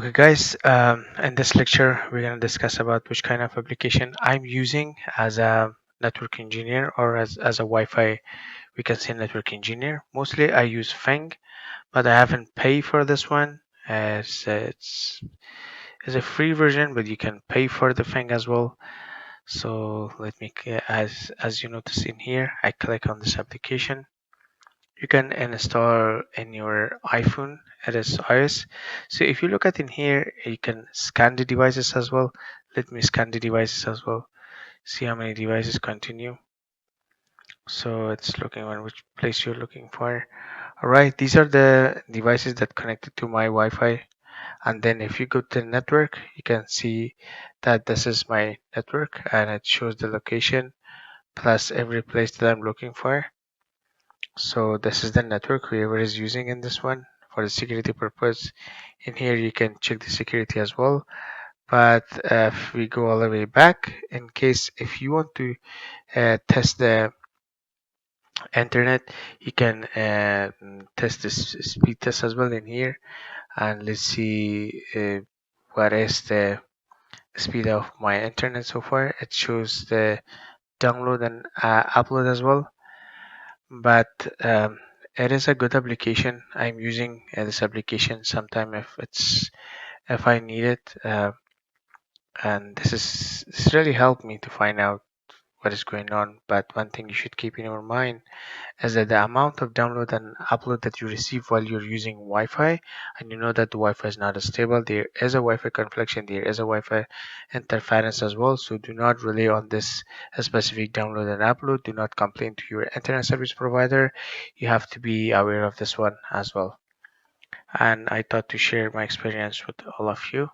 Okay, guys, in this lecture, we're going to discuss about which kind of application I'm using as a network engineer or as a Wi-Fi, we can say network engineer. Mostly I use Feng, but I haven't paid for this one as it's a free version, but you can pay for the Feng as well. So let me, as you notice in here, I click on this application. You can install in your iPhone. It is iOS. So if you look at in here, you can scan the devices as well. Let me scan the devices as well. See how many devices continue. So it's looking on which place you're looking for. All right, these are the devices that connected to my Wi-Fi. And then if you go to the network, you can see that this is my network and it shows the location plus every place that I'm looking for. So this is the network whoever is using in this one for the security purpose. In here you can check the security as well. But if we go all the way back, in case if you want to test the internet, you can test this speed test as well in here. And let's see what is the speed of my internet so far. It shows the download and upload as well. But it is a good application. I'm using this application sometime if I need it, and this really helped me to find out what is going on. But one thing you should keep in your mind is that the amount of download and upload that you receive while you're using Wi-Fi, and you know that the Wi-Fi is not stable, there is a Wi-Fi confliction, there is a Wi-Fi interference as well. So do not rely on this specific download and upload. Do not complain to your internet service provider. You have to be aware of this one as well. And I thought to share my experience with all of you.